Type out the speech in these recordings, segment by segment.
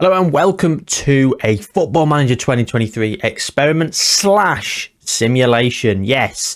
Hello and welcome to a Football Manager 2023 experiment slash simulation. Yes,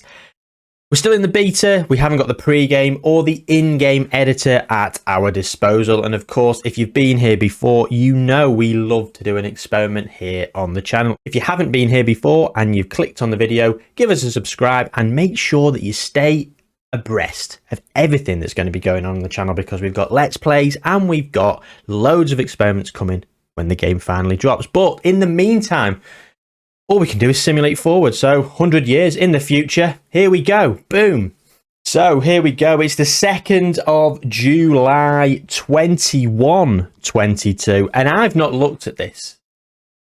we're still in the beta. We haven't got the pre-game or the in-game editor at our disposal. And of course, if you've been here before, you know we love to do an experiment here on the channel. If you haven't been here before and you've clicked on the video, give us a subscribe and make sure that you stay abreast of everything that's going to be going on the channel, because we've got Let's Plays and we've got loads of experiments coming when the game finally drops. But in the meantime, all we can do is simulate forward. So 100 years in the future, here we go. Boom. So here we go. It's the 2nd of July 2122, and I've not looked at this.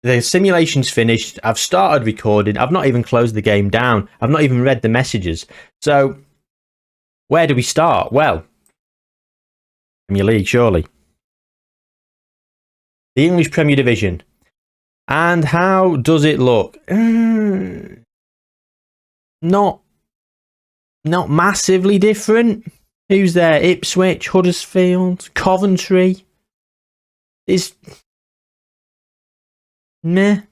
The simulation's finished. I've started recording. I've not even closed the game down. I've not even read the messages. So where do we start? Well, Premier League, surely. The English Premier Division. And how does it look? Not massively different. Who's there? Ipswich, Huddersfield, Coventry. Is meh.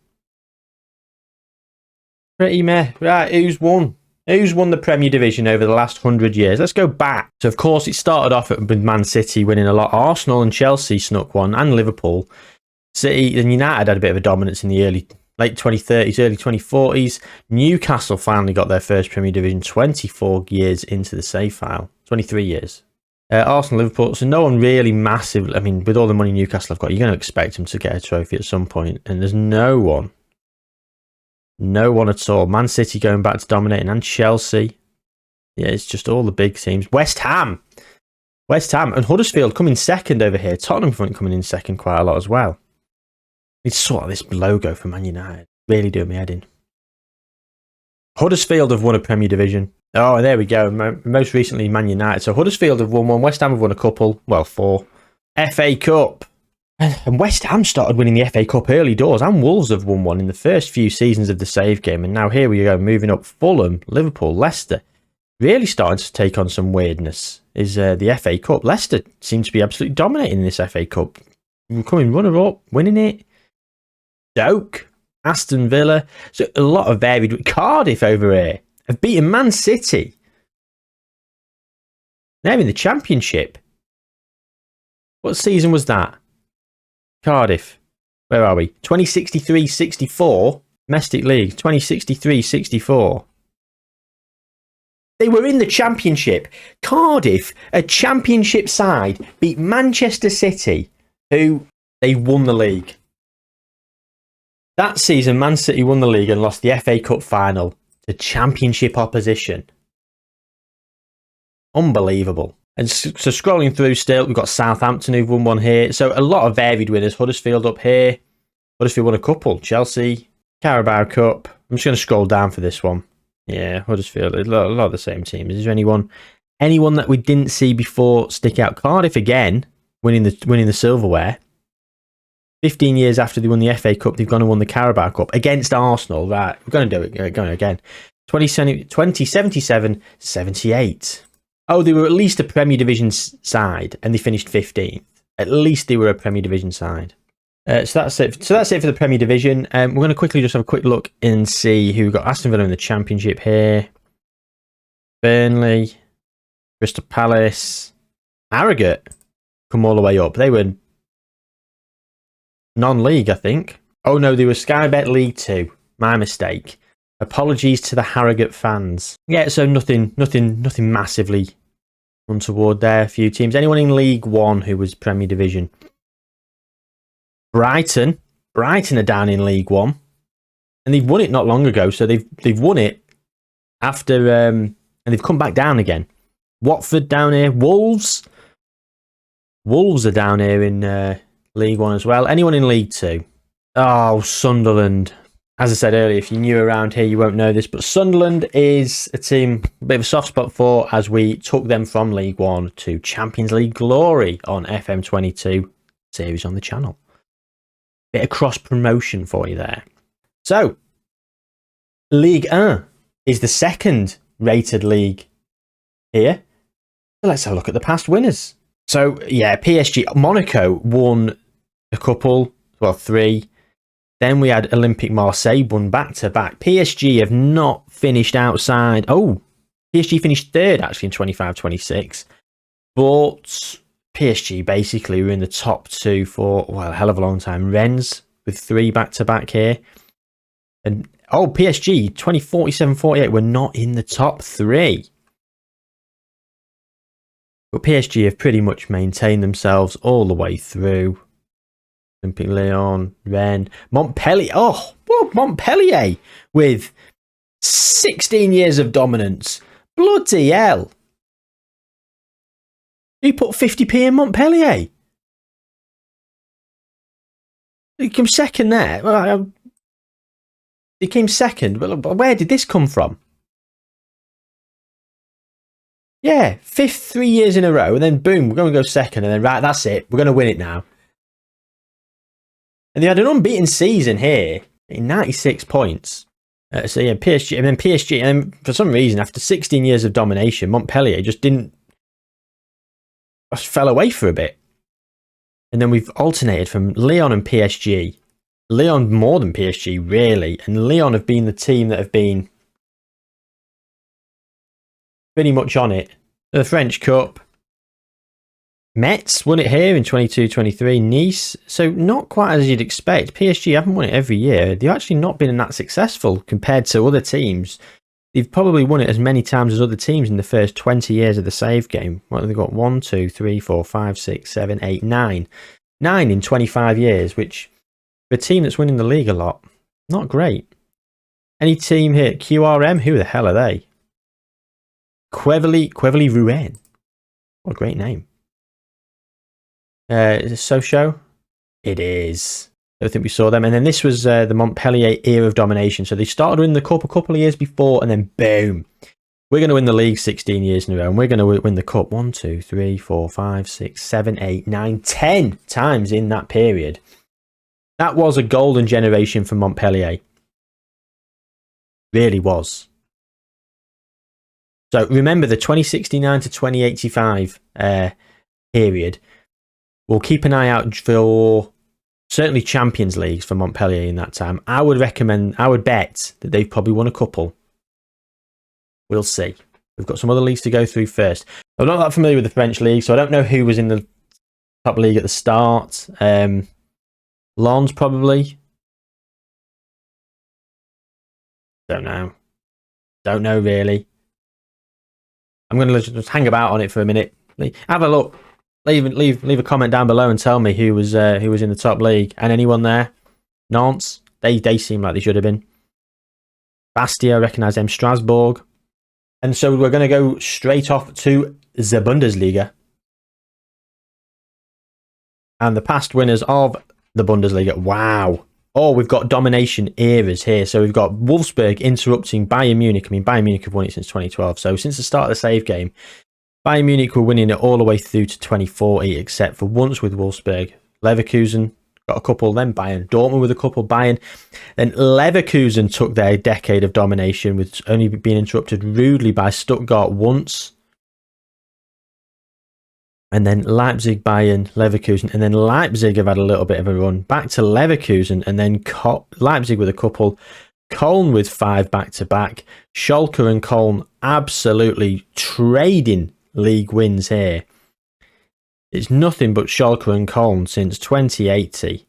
Pretty meh. Right, who's won? Who's won the Premier Division over the last 100 years? Let's go back. So, of course, it started off with Man City winning a lot. Arsenal and Chelsea snuck one, and Liverpool. City and United had a bit of a dominance in the late 2030s, early 2040s. Newcastle finally got their first Premier Division 24 years into the save file. 23 years. Arsenal, Liverpool. So no one really massive. I mean, with all the money Newcastle have got, you're going to expect them to get a trophy at some point. And there's no one. No one at all. Man City going back to dominating, and Chelsea. Yeah, it's just all the big teams. West Ham and Huddersfield coming second over here. Tottenham coming in second quite a lot as well. It's sort of this logo for Man United. Really doing me head in. Huddersfield have won a Premier Division. Oh, there we go. Most recently, Man United. So Huddersfield have won one. West Ham have won a couple. Well, 4. FA Cup. And West Ham started winning the FA Cup early doors. And Wolves have won one in the first few seasons of the save game. And now here we go, moving up. Fulham, Liverpool, Leicester. Really starting to take on some weirdness is the FA Cup. Leicester seems to be absolutely dominating this FA Cup. Coming runner-up, winning it. Stoke, Aston Villa. So a lot of varied. Cardiff over here have beaten Man City. They're in the Championship. What season was that? Cardiff. Where are we? 2063-64. Domestic League. 2063-64. They were in the Championship. Cardiff, a Championship side, beat Manchester City, who they won the league. That season, Man City won the league and lost the FA Cup final to Championship opposition. Unbelievable. And so scrolling through still, we've got Southampton who've won one here. So a lot of varied winners. Huddersfield up here. Huddersfield won a couple. Chelsea, Carabao Cup. I'm just going to scroll down for this one. Yeah, Huddersfield, a lot of the same teams. Is there anyone that we didn't see before stick out? Cardiff again, winning the silverware. 15 years after they won the FA Cup, they've gone and won the Carabao Cup against Arsenal. Right, we're going to do it. Going again. 2077-78. Oh, they were at least a Premier Division side, and they finished 15th. At least they were a Premier Division side. So that's it. So that's it for the Premier Division. We're going to quickly just have a quick look and see who got Aston Villa in the Championship here. Burnley, Crystal Palace, Harrogate come all the way up. They were non-league, I think. Oh no, they were Sky Bet League 2. My mistake. Apologies to the Harrogate fans. Yeah, so nothing massively untoward there. A few teams. Anyone in League 1 who was Premier Division? Brighton are down in League 1, and they've won it not long ago. So they've won it after, and they've come back down again. Watford down here. Wolves are down here in League 1 as well. Anyone in League 2? Oh, Sunderland. As I said earlier, if you're new around here, you won't know this, but Sunderland is a team a bit of a soft spot for, as we took them from League 1 to Champions League glory on FM23 series on the channel. Bit of cross promotion for you there. So, Ligue 1 is the second rated league here. So let's have a look at the past winners. So, yeah, PSG. Monaco won a couple. well, 3. Then we had Olympique Marseille won back-to-back. PSG have not finished outside. Oh, PSG finished 3rd, actually, in 25-26. But PSG basically were in the top 2 for, well, a hell of a long time. Rennes with 3 back-to-back here. And, oh, PSG, 2047-48 were not in the top 3. But PSG have pretty much maintained themselves all the way through. Olympique Lyon, Rennes, Montpellier. Oh, well, Montpellier with 16 years of dominance. Bloody hell. Who put 50p in Montpellier? He came second there. Well, he came second, but where did this come from? Yeah, 5th 3 years in a row, and then boom, we're going to go second, and then right, that's it. We're going to win it now. And they had an unbeaten season here in 96 points. So yeah, PSG, and then PSG, and then for some reason, after 16 years of domination, Montpellier just fell away for a bit. And then we've alternated from Lyon and PSG. Lyon more than PSG, really. And Lyon have been the team that have been pretty much on it. The French Cup. Metz won it here in 22-23. Nice, so not quite as you'd expect. PSG haven't won it every year. They've actually not been that successful compared to other teams. They've probably won it as many times as other teams in the first 20 years of the save game. What have they got? 1, 2, 3, 4, 5, 6, 7, 8, 9. 9 in 25 years, which for a team that's winning the league a lot, not great. Any team here, QRM, who the hell are they? Quevilly Rouen. What a great name. Is it Sochaux? It is. I think we saw them. And then this was the Montpellier era of domination. So they started winning the cup a couple of years before, and then boom. We're going to win the league 16 years in a row, and we're going to win the cup 1, 2, 3, 4, 5, 6, 7, 8, 9, 10 times in that period. That was a golden generation for Montpellier. Really was. So remember the 2069 to 2085 period. We'll keep an eye out for certainly Champions Leagues for Montpellier in that time. I would bet that they've probably won a couple. We'll see. We've got some other leagues to go through first. I'm not that familiar with the French league, so I don't know who was in the top league at the start. Lens probably. Don't know. Don't know really. I'm going to just hang about on it for a minute. Have a look. Leave a comment down below and tell me who was in the top league. And anyone there? Nantes? They seem like they should have been. Bastia, I recognise them. Strasbourg. And so we're going to go straight off to the Bundesliga. And the past winners of the Bundesliga. Wow. Oh, we've got domination eras here. So we've got Wolfsburg interrupting Bayern Munich. I mean, Bayern Munich have won it since 2012. So since the start of the save game, Bayern Munich were winning it all the way through to 2040, except for once with Wolfsburg. Leverkusen got a couple, then Bayern. Dortmund with a couple, Bayern. Then Leverkusen took their decade of domination, with only being interrupted rudely by Stuttgart once. And then Leipzig, Bayern, Leverkusen. And then Leipzig have had a little bit of a run. Back to Leverkusen, and then Leipzig with a couple. Köln with 5 back-to-back. Schalke and Köln absolutely trading league wins here. It's nothing but Schalke and Köln since 2080.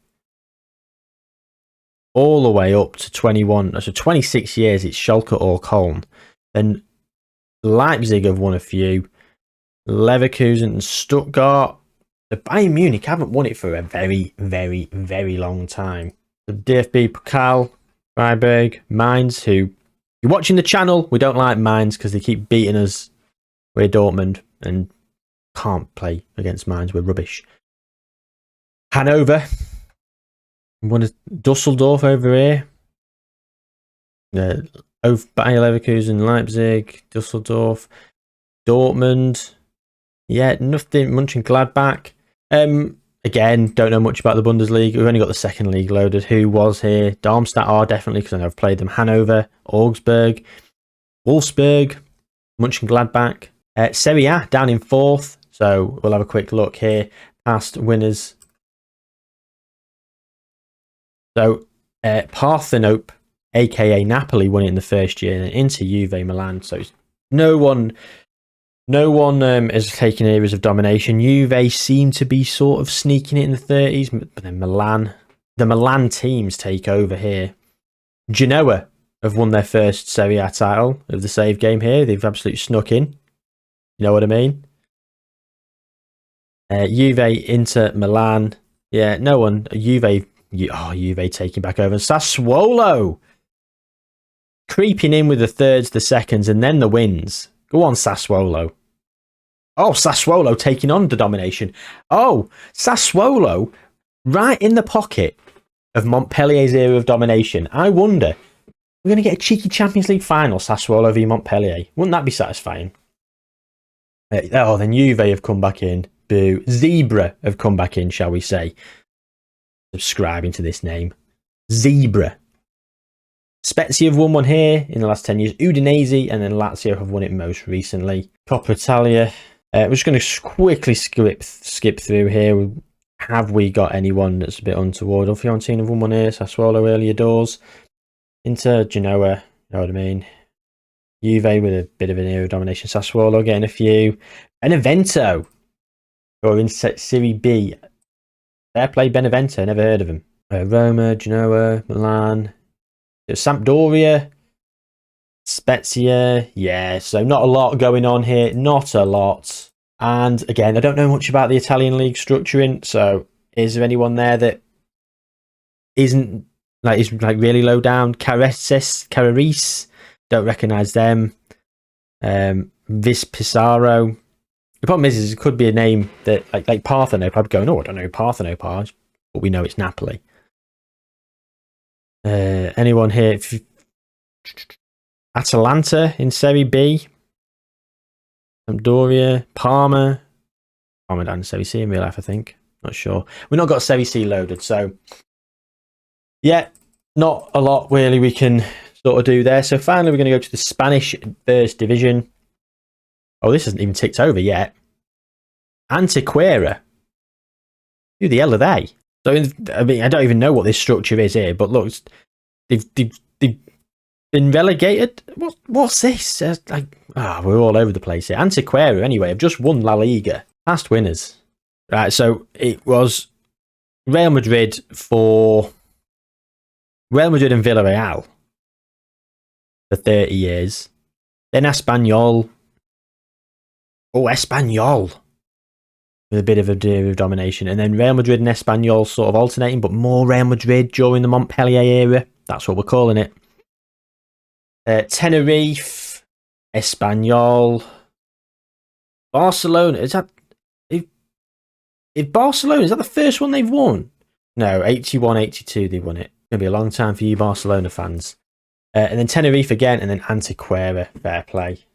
All the way up to 21. So 26 years it's Schalke or Köln. Then Leipzig have won a few. Leverkusen and Stuttgart. The Bayern Munich haven't won it for a very, very, very long time. The DFB Pokal, Freiburg, Mainz, who, you're watching the channel, we don't like Mainz because they keep beating us. We're Dortmund and can't play against Mainz. We're rubbish. Hanover. One is Dusseldorf over here. Bayer Leverkusen, Leipzig, Dusseldorf, Dortmund. Yeah, nothing. Mönchengladbach. Again, don't know much about the Bundesliga. We've only got the second league loaded. Who was here? Darmstadt are definitely, because I know I've played them. Hanover, Augsburg, Wolfsburg, Mönchengladbach. Serie A down in 4th. So we'll have a quick look here. Past winners. So Parthenope, aka Napoli, won it in the first year, and then into Juve, Milan. So no one has taken areas of domination. Juve seem to be sort of sneaking it in the 30s, but then the Milan teams take over here. Genoa have won their first Serie A title of the save game here. They've absolutely snuck in. You know what I mean? Juve, Inter, Milan. Yeah, no one. Juve taking back over. Sassuolo creeping in with the thirds, the seconds, and then the wins. Go on, Sassuolo. Oh, Sassuolo taking on the domination. Oh, Sassuolo right in the pocket of Montpellier's era of domination. I wonder, we're going to get a cheeky Champions League final, Sassuolo v Montpellier. Wouldn't that be satisfying? Then Juve have come back in. Boo. Zebra have come back in, shall we say. Subscribing to this name. Zebra. Spezia have won one here in the last 10 years. Udinese and then Lazio have won it most recently. Coppa Italia. We're just going to quickly skip through here. Have we got anyone that's a bit untoward? Fiorentina have won one here. Sassuolo earlier doors. Inter, Genoa, you know what I mean. Juve with a bit of an era of domination. Sassuolo getting a few. Benevento. Or in Serie B. Fair play Benevento. Never heard of them. Roma, Genoa, Milan. Sampdoria. Spezia. Yeah, so not a lot going on here. Not a lot. And again, I don't know much about the Italian league structuring. So is there anyone there that is really low down? Carrarese. Don't recognise them. Vis Pissarro. The problem is it could be a name that like Parthenope. I'd go, no, I don't know who Parthenope are, but we know it's Napoli. Anyone here? Atalanta in Serie B. Sampdoria, Parma down in Serie C in real life, I think. Not sure. We've not got Serie C loaded, so yeah, not a lot really we can sort of do there. So finally, we're going to go to the Spanish First Division. Oh, this hasn't even ticked over yet. Antequera. Who the hell are they? So, I mean, I don't even know what this structure is here, but look, they've been relegated. What's this? We're all over the place here. Antequera, anyway, have just won La Liga. Past winners. Right, so it was Real Madrid and Villarreal for 30 years. Then Espanyol. Oh, Espanyol. With a bit of a degree of domination. And then Real Madrid and Espanyol sort of alternating, but more Real Madrid during the Montpellier era. That's what we're calling it. Tenerife, Espanyol, Barcelona. Is that the first one they've won? No, 81, 82 they've won it. It's going to be a long time for you Barcelona fans. And then Tenerife again, and then Antequera. Fair play.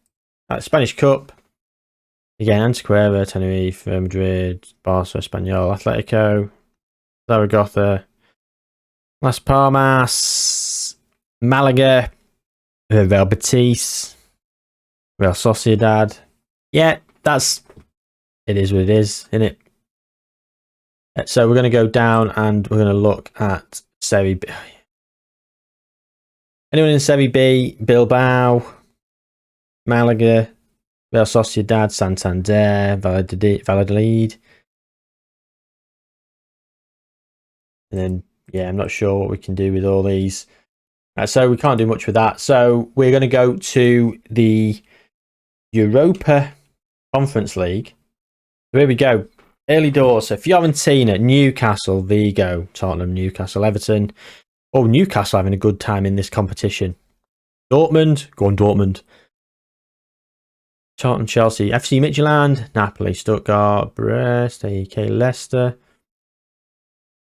Spanish Cup. Again, Antequera, Tenerife, Real Madrid, Barca, Espanyol, Atletico, Zaragoza, Las Palmas, Malaga, Real Betis, Real Sociedad. Yeah, it is what it is, isn't it? So we're going to go down and we're going to look at Serie B. Anyone in Serie B? Bilbao, Malaga, Real Sociedad, Santander, Valladolid. And then, yeah, I'm not sure what we can do with all these. So we can't do much with that. So we're going to go to the Europa Conference League. So here we go. Early doors. So Fiorentina, Newcastle, Vigo, Tottenham, Newcastle, Everton. Oh, Newcastle having a good time in this competition. Dortmund. Go on, Dortmund. Tottenham, Chelsea, FC Midtjylland, Napoli, Stuttgart, Brest, AEK, Leicester.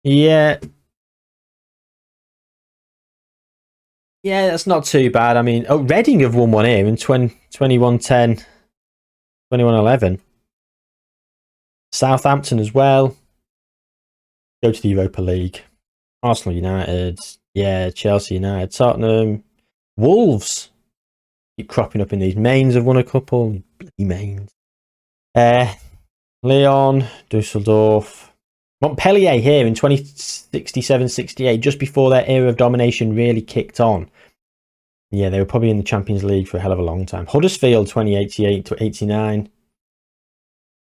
Yeah, that's not too bad. I mean, Reading have won one here in 21-10, 21-11. Southampton as well. Go to the Europa League. Arsenal United. Yeah, Chelsea United. Tottenham. Wolves. Keep cropping up in these. Mainz have won a couple. Bloody Mainz. Leon. Dusseldorf. Montpellier here in 2067-68, just before their era of domination really kicked on. Yeah, they were probably in the Champions League for a hell of a long time. Huddersfield 2088-89.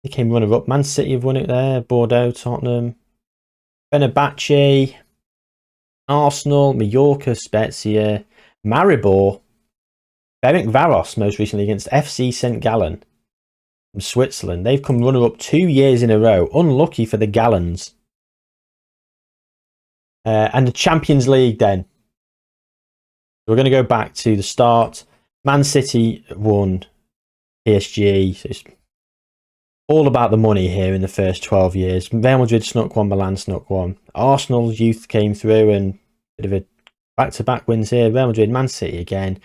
They came runner-up. Man City have won it there. Bordeaux, Tottenham. Fenerbahce. Arsenal, Mallorca, Spezia. Maribor. Ferencvaros most recently against FC St. Gallen from Switzerland. They've come runner-up 2 years in a row. Unlucky for the Gallons. And the Champions League then. We're going to go back to the start. Man City won PSG. So it's all about the money here in the first 12 years. Real Madrid snuck one, Milan snuck one. Arsenal's youth came through and bit of a back-to-back wins here. Real Madrid, Man City again.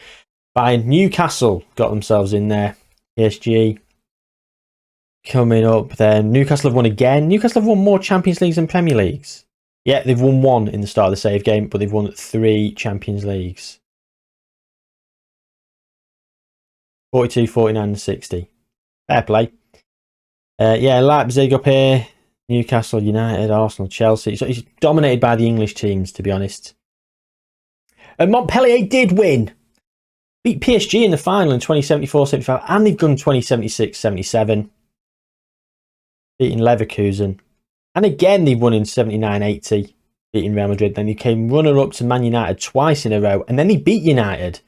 Bayern, Newcastle got themselves in there. PSG coming up then. Newcastle have won again. Newcastle have won more Champions Leagues than Premier Leagues. Yeah, they've won one in the start of the save game, but they've won 3 Champions Leagues. 42, 49 and 60. Fair play. Yeah, Leipzig up here. Newcastle, United, Arsenal, Chelsea. So it's dominated by the English teams, to be honest. And Montpellier did win. Beat PSG in the final in 2074-75. And they've done 2076-77. Beating Leverkusen. And again, they've won in 79-80. Beating Real Madrid. Then they came runner-up to Man United twice in a row. And then they beat United.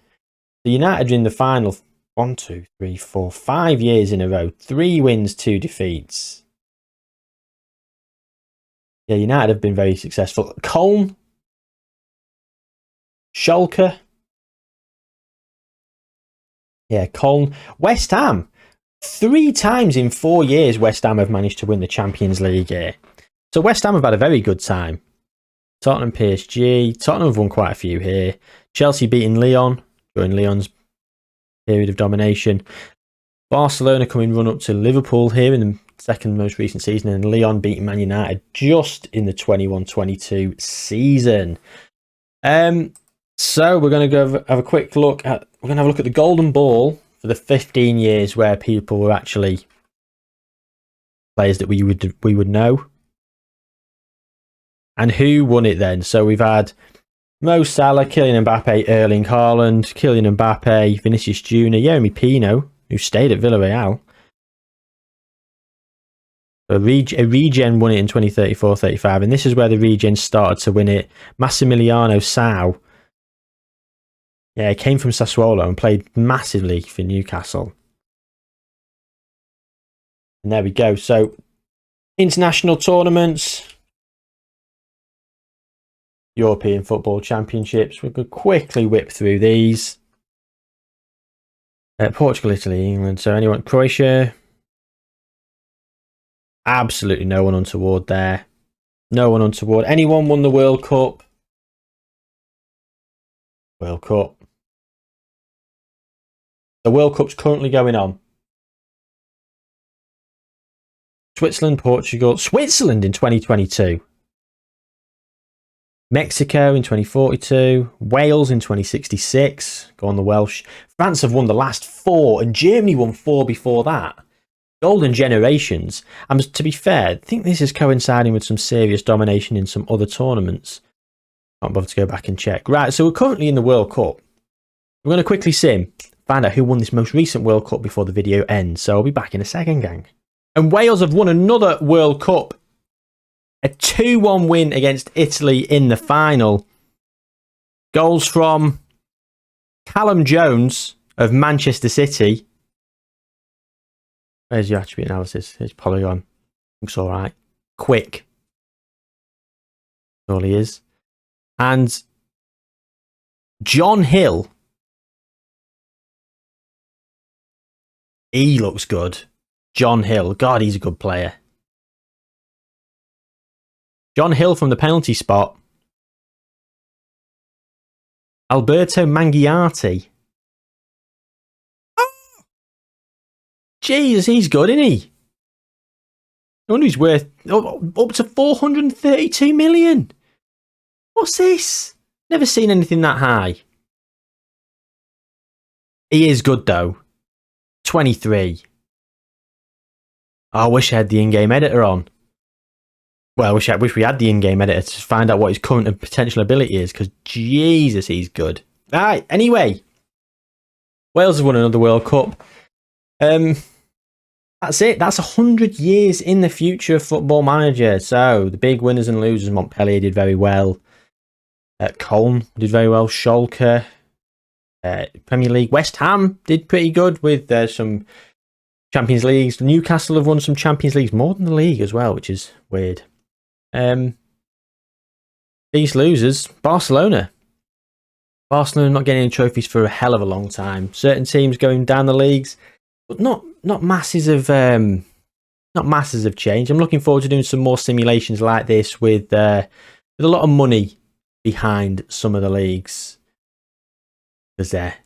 The United in the final 1, 2, 3, 4, 5 years in a row. 3 wins, 2 defeats. Yeah, United have been very successful. Köln. Schalke. Yeah, Köln. West Ham. 3 times in 4 years West Ham have managed to win the Champions League here. So West Ham have had a very good time. Tottenham, PSG. Tottenham have won quite a few here. Chelsea beating Lyon during Lyon's period of domination. Barcelona coming run up to Liverpool here in the second most recent season, and Lyon beating Man United just in the 21-22 season. So we're going to go have a quick look at the Golden Ball for the 15 years where people were actually players that we would know. And who won it then? So we've had Mo Salah, Kylian Mbappe, Erling Haaland, Kylian Mbappe, Vinicius Jr., Jeremy Pino, who stayed at Villarreal. A regen won it in 2034-35, and this is where the regen started to win it. Massimiliano Sau. Yeah, he came from Sassuolo and played massively for Newcastle. And there we go. So, international tournaments. European Football Championships. We're going to quickly whip through these. Portugal, Italy, England. So anyone, Croatia. Absolutely no one untoward there. No one untoward. Anyone won the World Cup? World Cup. The World Cup's currently going on. Switzerland, Portugal. Switzerland in 2022. Mexico in 2042, Wales in 2066, go on the Welsh. France have won the last 4 and Germany won 4 before that. Golden generations. And to be fair, I think this is coinciding with some serious domination in some other tournaments. Can't bother to go back and check. Right, so we're currently in the World Cup. We're going to quickly sim, find out who won this most recent World Cup before the video ends. So I'll be back in a second, gang. And Wales have won another World Cup. A 2-1 win against Italy in the final. Goals from Callum Jones of Manchester City. Where's your attribute analysis? Here's Polygon. Looks all right. Quick. That's all he is. And John Hill. He looks good. John Hill. God, he's a good player. John Hill from the penalty spot. Alberto Mangiati. Oh! Jesus, he's good, isn't he? I wonder he's worth up to 432 million. What's this? Never seen anything that high. He is good, though. 23. Oh, I wish I had the in-game editor on. Well, I wish we had the in-game editor to find out what his current and potential ability is, because Jesus, he's good. Right, anyway. Wales have won another World Cup. That's it. That's 100 years in the future of Football Manager. So, the big winners and losers, Montpellier did very well. Cologne did very well. Schalke. Premier League. West Ham did pretty good with some Champions Leagues. Newcastle have won some Champions Leagues, more than the league as well, which is weird. These losers, Barcelona. Barcelona not getting any trophies for a hell of a long time. Certain teams going down the leagues, but not masses of change. I'm looking forward to doing some more simulations like this with a lot of money behind some of the leagues, because they're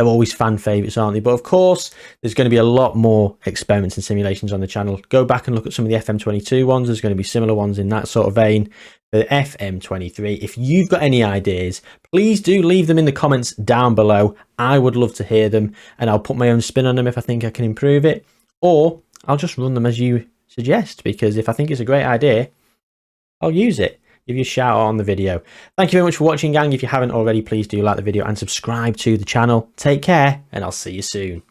always fan favourites, aren't they? But of course, there's going to be a lot more experiments and simulations on the channel. Go back and look at some of the FM23 ones. There's going to be similar ones in that sort of vein. The FM23. If you've got any ideas, please do leave them in the comments down below. I would love to hear them, and I'll put my own spin on them if I think I can improve it. Or I'll just run them as you suggest, because if I think it's a great idea, I'll use it. Give you a shout out on the video. Thank you very much for watching, gang. If you haven't already, please do like the video and subscribe to the channel. Take care, and I'll see you soon.